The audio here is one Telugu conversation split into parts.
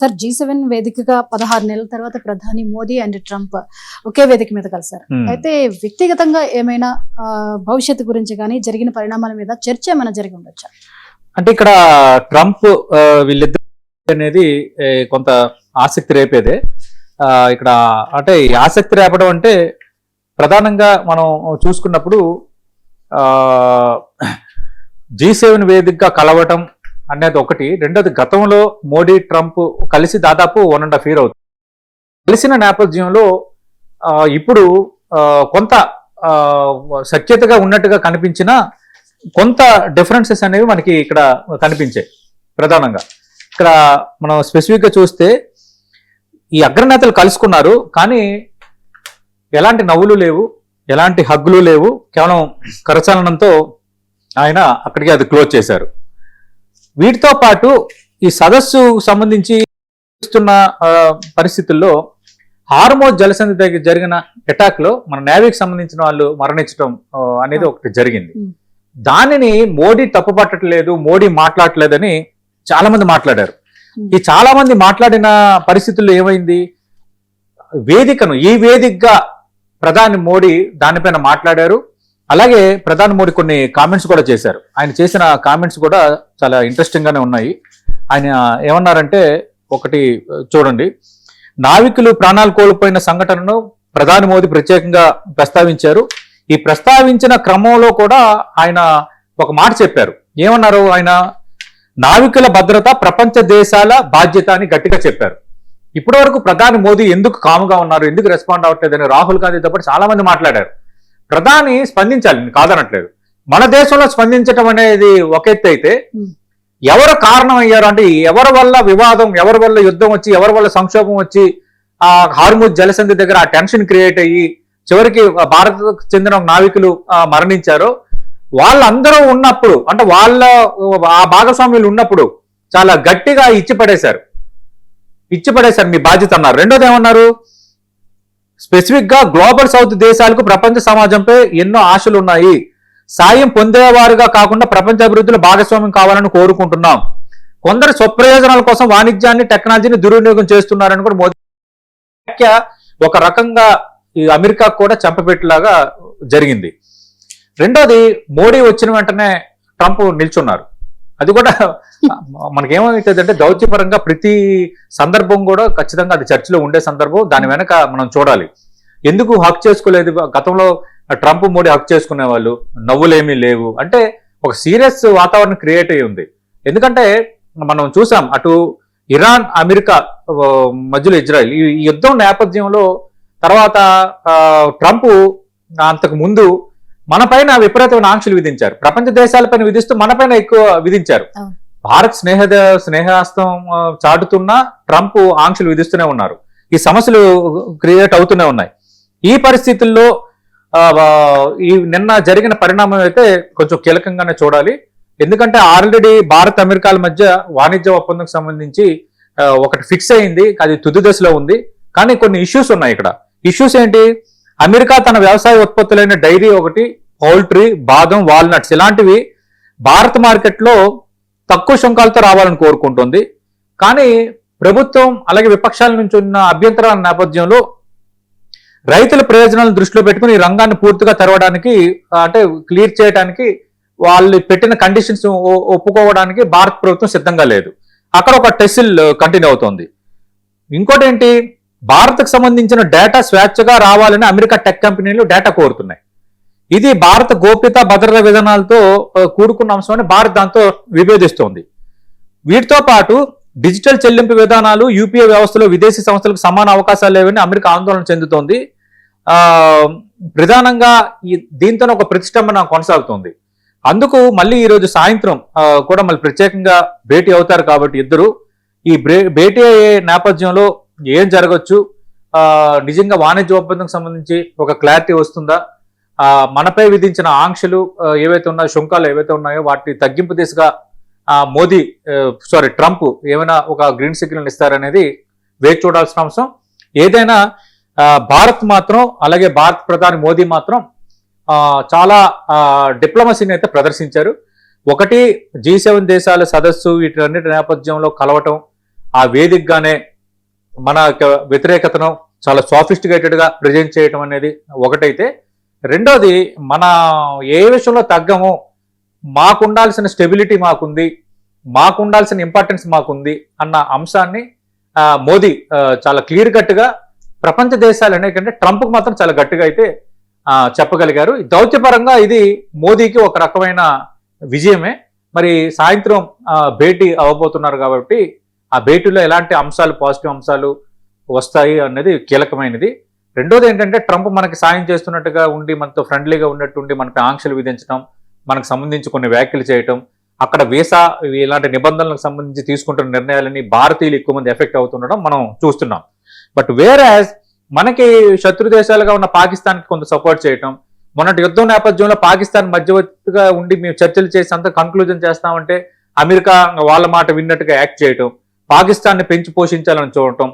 సార్ G7 వేదికగా 16 నెలల తర్వాత ప్రధాని మోదీ అండ్ ట్రంప్ ఒకే వేదిక మీద కలిశారు. అయితే వ్యక్తిగతంగా ఏమైనా భవిష్యత్తు గురించి కానీ జరిగిన పరిణామాల మీద చర్చ ఏమైనా జరిగి ఉండొచ్చా? అంటే ఇక్కడ ట్రంప్ వీళ్ళిద్దరు అనేది కొంత ఆసక్తి రేపేదే. ఇక్కడ అంటే ఆసక్తి రేపడం అంటే ప్రధానంగా మనం చూసుకున్నప్పుడు G7 వేదికగా కలవటం అనేది ఒకటి. రెండోది, గతంలో మోడీ ట్రంప్ కలిసి దాదాపు 1.5 year అవుతుంది. కలిసిన నేపథ్యంలో ఇప్పుడు కొంత సఖ్యతగా ఉన్నట్టుగా కనిపించిన కొంత డిఫరెన్సెస్ అనేవి మనకి ఇక్కడ కనిపించాయి. ప్రధానంగా ఇక్కడ మనం స్పెసిఫిక్గా చూస్తే ఈ అగ్రనేతలు కలుసుకున్నారు, కానీ ఎలాంటి నవ్వులు లేవు, ఎలాంటి హగ్గులు లేవు. కేవలం కరచాలనంతో ఆయన అక్కడికి అది క్లోజ్ చేశారు. వీటితో పాటు ఈ సదస్సు సంబంధించి పరిస్థితుల్లో హార్మోజ్ జలసంధి దగ్గర జరిగిన అటాక్ లో మన నేవీకి సంబంధించిన వాళ్ళు మరణించడం అనేది ఒకటి జరిగింది. దానిని మోడీ తప్పుపట్టట్లేదు, మోడీ మాట్లాడలేదని చాలా మంది మాట్లాడారు. ఈ చాలా మంది మాట్లాడిన పరిస్థితుల్లో ఏమైంది, ఈ వేదికగా ప్రధాని మోడీ దానిపైన మాట్లాడారు. అలాగే ప్రధాని మోడీ కొన్ని కామెంట్స్ కూడా చేశారు. ఆయన చేసిన కామెంట్స్ కూడా చాలా ఇంట్రెస్టింగ్ గానే ఉన్నాయి. ఆయన ఏమన్నారంటే, ఒకటి చూడండి, నావికులు ప్రాణాలు కోల్పోయిన సంఘటనను ప్రధాని మోదీ ప్రత్యేకంగా ప్రస్తావించారు. ఈ ప్రస్తావించిన క్రమంలో కూడా ఆయన ఒక మాట చెప్పారు. ఏమన్నారు ఆయన, నావికుల భద్రత ప్రపంచ దేశాల బాధ్యత అని గట్టిగా చెప్పారు. ఇప్పటి వరకు ప్రధాని మోదీ ఎందుకు కాముగా ఉన్నారు, ఎందుకు రెస్పాండ్ అవ్వట్లేదని రాహుల్ గాంధీతో పాటు చాలా మంది మాట్లాడారు. ప్రధాని స్పందించాలి, కాదనట్లేదు. మన దేశంలో స్పందించడం అనేది ఒక ఎత్తు అయితే, ఎవరు కారణం అయ్యారు అంటే, ఎవరి వల్ల వివాదం, ఎవరి వల్ల యుద్ధం వచ్చి, ఎవరి వల్ల సంక్షోభం వచ్చి ఆ హార్ముజ్ జలసంధి దగ్గర ఆ టెన్షన్ క్రియేట్ అయ్యి చివరికి భారత్కు చెందిన నావికులు మరణించారో, వాళ్ళందరూ ఉన్నప్పుడు, అంటే వాళ్ళ ఆ భాగస్వామ్యులు ఉన్నప్పుడు చాలా గట్టిగా ఇచ్చిపడేశారు మీ బాధ్యత అన్నారు. రెండోది ఏమన్నారు, స్పెసిఫిక్ గా గ్లోబల్ సౌత్ దేశాలకు ప్రపంచ సమాజంపై ఎన్నో ఆశలు ఉన్నాయి, సాయం పొందేవారుగా కాకుండా ప్రపంచ అభివృద్ధిలో భాగస్వామ్యం కావాలని కోరుకుంటున్నాం. కొందరు స్వప్రయోజనాల కోసం వాణిజ్యాన్ని, టెక్నాలజీని దుర్వినియోగం చేస్తున్నారని కూడా మోదీ వ్యాఖ్య ఒక రకంగా ఈ అమెరికా కూడా చెంపపెట్టేలాగా జరిగింది. రెండోది, మోడీ వచ్చిన వెంటనే ట్రంప్ నిల్చున్నారు. అది కూడా మనకేమవుతుంది అంటే, దౌత్యపరంగా ప్రతి సందర్భం కూడా ఖచ్చితంగా అది చర్చలో ఉండే సందర్భం. దాని వెనక మనం చూడాలి, ఎందుకు హక్ చేసుకోలేదు. గతంలో ట్రంప్ మోడీ హక్ చేసుకునే వాళ్ళు, నవ్వులేమీ లేవు అంటే ఒక సీరియస్ వాతావరణం క్రియేట్ అయ్యి ఉంది. ఎందుకంటే మనం చూసాం, అటు ఇరాన్ అమెరికా మధ్యలో ఇజ్రాయెల్ ఈ యుద్ధం నేపథ్యంలో తర్వాత ట్రంప్ అంతకు ముందు మన పైన విపరీతమైన ఆంక్షలు విధించారు. ప్రపంచ దేశాలపైన విధిస్తూ మన పైన ఎక్కువ విధించారు. భారత్ స్నేహాస్తం చాటుతున్నా ట్రంప్ ఆంక్షలు విధిస్తూనే ఉన్నారు. ఈ సమస్యలు క్రియేట్ అవుతూనే ఉన్నాయి. ఈ పరిస్థితుల్లో ఈ నిన్న జరిగిన పరిణామం అయితే కొంచెం కీలకంగానే చూడాలి. ఎందుకంటే ఆల్రెడీ భారత్ అమెరికాల మధ్య వాణిజ్య ఒప్పందం సంబంధించి ఒకటి ఫిక్స్ అయింది, అది తుది దశలో ఉంది. కానీ కొన్ని ఇష్యూస్ ఉన్నాయి. ఇక్కడ ఇష్యూస్ ఏంటి, అమెరికా తన వ్యవసాయ ఉత్పత్తులైన డైరీ ఒకటి, పౌల్ట్రీ, బాదం, వాల్నట్స్ ఇలాంటివి భారత మార్కెట్లో తక్కువ సుంకాలతో రావాలని కోరుకుంటుంది. కానీ ప్రభుత్వం అలాగే విపక్షాల నుంచి ఉన్న అభ్యంతరాల నేపథ్యంలో రైతుల ప్రయోజనాలను దృష్టిలో పెట్టుకుని ఈ రంగాన్ని పూర్తిగా తెరవడానికి, అంటే క్లియర్ చేయడానికి వాళ్ళు పెట్టిన కండిషన్స్ ఒప్పుకోవడానికి భారత ప్రభుత్వం సిద్ధంగా లేదు. అక్కడ ఒక టెసిల్ కంటిన్యూ అవుతోంది. ఇంకోటి ఏంటి, భారత్కు సంబంధించిన డేటా స్వేచ్ఛగా రావాలని అమెరికా టెక్ కంపెనీలు డేటా కోరుతున్నాయి. ఇది భారత గోప్యత భద్రతా విధానాలతో కూడుకున్న అంశం అని భారత్ దాంతో విభేదిస్తోంది. వీటితో పాటు డిజిటల్ చెల్లింపు విధానాలు, యూపీఐ వ్యవస్థలో విదేశీ సంస్థలకు సమాన అవకాశాలు లేవని అమెరికా ఆందోళన చెందుతోంది. ప్రధానంగా దీంతో ఒక ప్రతిష్టంభన కొనసాగుతోంది. అందుకు మళ్ళీ ఈరోజు సాయంత్రం కూడా మళ్ళీ ప్రత్యేకంగా భేటీ అవుతారు. కాబట్టి ఇద్దరు ఈ భేటీ అయ్యే నేపథ్యంలో ఏం జరగచ్చు, నిజంగా వాణిజ్య ఒప్పందం సంబంధించి ఒక క్లారిటీ వస్తుందా, మనపై విధించిన ఆంక్షలు ఏవైతే ఉన్నాయో, సుంకాలు ఏవైతే ఉన్నాయో వాటి తగ్గింపు దిశగా ట్రంప్ ఏమైనా ఒక గ్రీన్ సిగ్నల్ ఇస్తారనేది వేచి చూడాల్సిన అంశం. ఏదైనా భారత్ మాత్రం, అలాగే భారత ప్రధాని మోదీ మాత్రం చాలా డిప్లొమసీని అయితే ప్రదర్శించారు. ఒకటి, G7 దేశాల సదస్సు వీటన్నిటి నేపథ్యంలో కలవటం, ఆ వేదికగానే మన యొక్క వ్యతిరేకతను చాలా sophisticated గా ప్రజెంట్ చేయటం అనేది ఒకటైతే, రెండోది మన ఏ విషయంలో తగ్గము, మాకు ఉండాల్సిన స్టెబిలిటీ మాకుంది, మాకు ఉండాల్సిన ఇంపార్టెన్స్ మాకుంది అన్న అంశాన్ని మోదీ చాలా క్లియర్ కట్గా ప్రపంచ దేశాలు అనేకంటే ట్రంప్కి మాత్రం చాలా గట్టిగా అయితే చెప్పగలిగారు. దౌత్యపరంగా ఇది మోదీకి ఒక రకమైన విజయమే. మరి సాయంత్రం భేటీ అవ్వబోతున్నారు కాబట్టి ఆ భేటీలో ఎలాంటి అంశాలు, పాజిటివ్ అంశాలు వస్తాయి అనేది కీలకమైనది. రెండోది ఏంటంటే, ట్రంప్ మనకి సాయం చేస్తున్నట్టుగా ఉండి, మనతో ఫ్రెండ్లీగా ఉన్నట్టుండి మనకి ఆంక్షలు విధించడం, మనకు సంబంధించి కొన్ని వ్యాఖ్యలు చేయటం, అక్కడ వీసా ఇలాంటి నిబంధనలకు సంబంధించి తీసుకుంటున్న నిర్ణయాలని భారతీయులు ఎక్కువ మంది ఎఫెక్ట్ అవుతుండడం మనం చూస్తున్నాం. బట్ వేరాజ్ మనకి శత్రు దేశాలుగా ఉన్న పాకిస్తాన్కి కొంత సపోర్ట్ చేయటం, మొన్నటి యుద్ధం నేపథ్యంలో పాకిస్తాన్ మధ్యవర్తిగా ఉండి మేము చర్చలు చేసి అంత కన్క్లూజన్ చేస్తామంటే అమెరికా వాళ్ళ మాట విన్నట్టుగా యాక్ట్ చేయటం, పాకిస్తాన్ని పెంచి పోషించాలని చూడటం,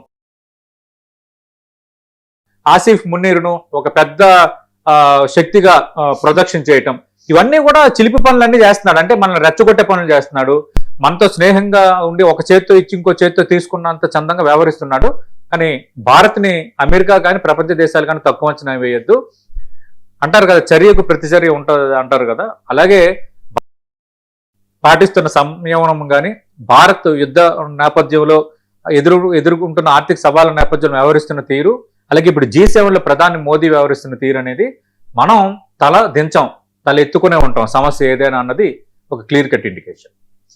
ఆసిఫ్ మున్నీర్ను ఒక పెద్ద శక్తిగా ప్రొజెక్షన్ చేయటం, ఇవన్నీ కూడా చిలిపి పనులన్నీ చేస్తున్నాడు. అంటే మనల్ని రెచ్చగొట్టే పనులు చేస్తున్నాడు. మనతో స్నేహంగా ఉండి ఒక చేత్తో ఇచ్చి ఇంకో చేత్తో తీసుకున్నంత చందంగా వ్యవహరిస్తున్నాడు. కానీ భారత్ని అమెరికా కానీ ప్రపంచ దేశాలు కానీ తక్కువ అంచనా వేయొద్దు. అంటారు కదా, చర్యకు ప్రతిచర్య ఉంటుంది అంటారు కదా, అలాగే పాటిస్తున్న సంయమనం కానీ భారత్ యుద్ధ నేపథ్యంలో ఎదుర్కొంటున్న ఆర్థిక సవాళ్ళ నేపథ్యంలో వ్యవహరిస్తున్న తీరు, అలాగే ఇప్పుడు G7లో ప్రధాని మోదీ వ్యవహరిస్తున్న తీరు అనేది మనం తల దించాం, తల ఎత్తుకునే ఉంటాం సమస్య ఏదైనా అన్నది ఒక క్లియర్ కట్ ఇండికేషన్.